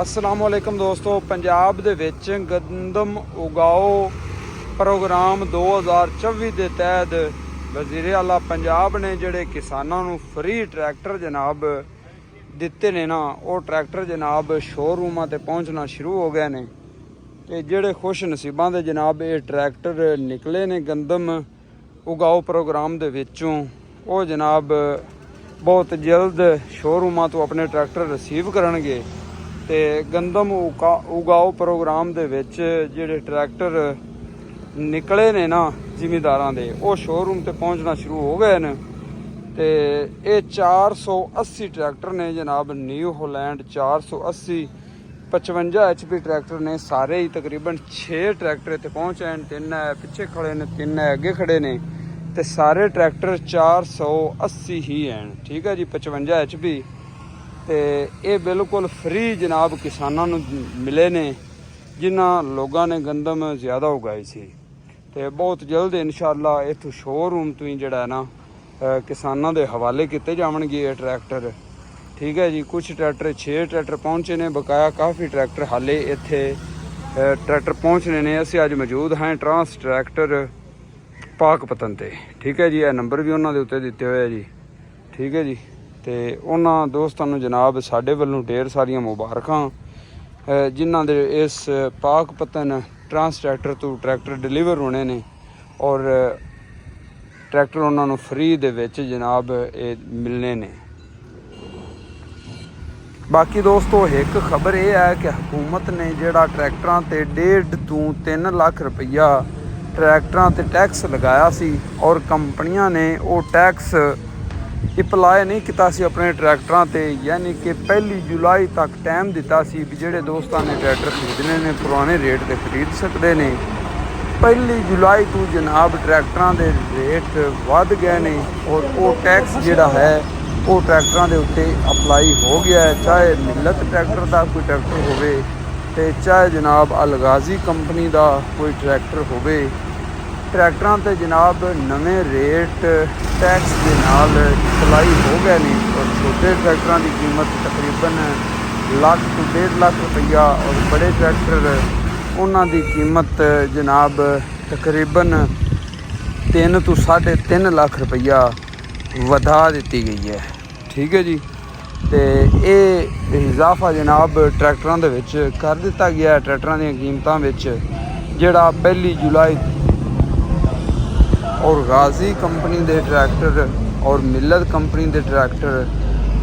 अस्सलाम वालेकुम दोस्तों, पंजाब दे विच गंदम उगाओ प्रोग्राम 2024 के तहत वज़ीर आला पंजाब ने जिहड़े किसानां नूं फ्री ट्रैक्टर जनाब दिते ने ना, वो ट्रैक्टर जनाब शोरूमां ते पहुँचना शुरू हो गए ने। ते जिहड़े खुश नसीबां दे जनाब ये ट्रैक्टर निकले ने गंदम उगाओ प्रोग्राम दे विचों, वो जनाब बहुत जल्द शोरूमां तो अपने ट्रैक्टर रिसीव करनगे। ते गंदम उगाओ प्रोग्राम दे विच जिहड़े ट्रैक्टर निकले ने ना जिमीदारां दे, वो शोरूम ते पहुँचना शुरू हो गए ने। ते ये 480 ट्रैक्टर ने जनाब, न्यू होलैंड 480 55 HP ट्रैक्टर ने सारे ही। तकरीबन 6 ट्रैक्टर इत्थे पहुँचे हैं, 3 है पिछे खड़े ने, 3 है अगे खड़े ने। ते सारे ट्रैक्टर 480 ही हैं, ठीक है जी, 55 HP। ते ये बिल्कुल फ्री जनाब किसानां नूं मिले ने जिन्हां लोगों ने गंदम ज़्यादा उगाई सी। ते बहुत जल्द इंशाअल्लाह इत्थों शोरूम तो ही जिहड़ा ना किसानां दे हवाले किते जावणगे ये ट्रैक्टर, ठीक है जी। कुछ ट्रैक्टर 6 ट्रैक्टर पहुँचे ने, बकाया काफ़ी ट्रैक्टर हाले इत्थे ट्रैक्टर पहुँचने ने। असीं अज मौजूद हैं ट्रांस ट्रैक्टर पाकपतन ते, ठीक है जी। यह नंबर भी उन्होंने उत्ते दिते हुए जी, ठीक है जी। तो उन्होंने दोस्तों नूं जनाब साडे वल्लों ढेर सारियां मुबारकां जिन्हां दे इस पाकपतन ट्रांस ट्रैक्टर तो ट्रैक्टर डिलीवर होने ने, और ट्रैक्टर उन्होंने फ्री दे विच जनाब ये मिलने ने। बाकी दोस्तों एक खबर यह है कि हुकूमत ने जिहड़ा ट्रैक्टरां ते 1.5 to 3 लाख रुपया ट्रैक्टरां ते टैक्स लगाया सी, और कंपनियां ने वो टैक्स अप्लाई नहीं किया सी अपने ट्रैक्टरां ते, यानी कि 1 जुलाई तक टाइम दिता सी भी जिहड़े दोस्तां ने ट्रैक्टर खरीदने ने पुराने रेट ते खरीद सकते ने। 1 जुलाई तो जनाब ट्रैक्टरां दे रेट वध गए ने, और वो टैक्स जिहड़ा है वो ट्रैक्टरां दे उत्ते अप्लाई हो गया है, चाहे मिलत ट्रैक्टर का कोई ट्रैक्टर होवे ते चाहे जनाब अलगाजी कंपनी का कोई ट्रैक्टर होवे। ट्रैक्टरां ते जनाब नवे रेट टैक्स के नाल अप्लाई हो गए ने, और छोटे ट्रैक्टरां की कीमत तकरीबन लाख तो 1.5 लाख रुपया, और बड़े ट्रैक्टर उन्हां दी कीमत जनाब तकरीबन 3 to 3.5 लाख रुपया वधा दी गई है, ठीक है जी। तो ये इजाफा जनाब ट्रैक्टरां दे विच कर दिता गया है। ट्रैक्टरां दी कीमतां विच जिहड़ा 1 जुलाई और गाजी कंपनी दे ट्रैक्टर और मिलत कंपनी दे ट्रैक्टर,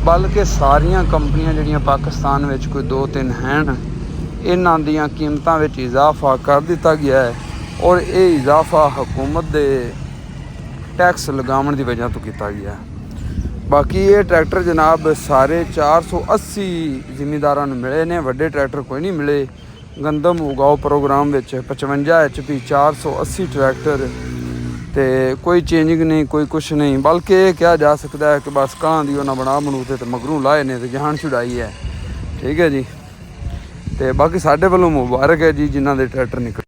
बल्कि सारियां कंपनियां जिहड़ियां पाकिस्तान विच कोई 2-3 हैं, इन्हां दियां कीमतां विच इजाफा कर दिता गया है, और ये इजाफा हुकूमत दे टैक्स लगावन की वजह तो किया गया है। बाकी ये ट्रैक्टर जनाब सारे 480 जिमीदारां नूं मिले ने, वड्डे ट्रैक्टर कोई नहीं मिले। गंदम उगाओ प्रोग्राम विच 55 HP 480 ट्रैक्टर, तो कोई चेंजिंग नहीं, कोई कुछ नहीं, बल्कि ये कहा जा सकता है कि बस कहाँ दी उन्हें बना बनूते तो मगरू लाए ने तो जहान छुड़ाई है, ठीक है जी। तो बाकी साडे वालों मुबारक है जी जिन्हां दे ट्रैक्टर निकले।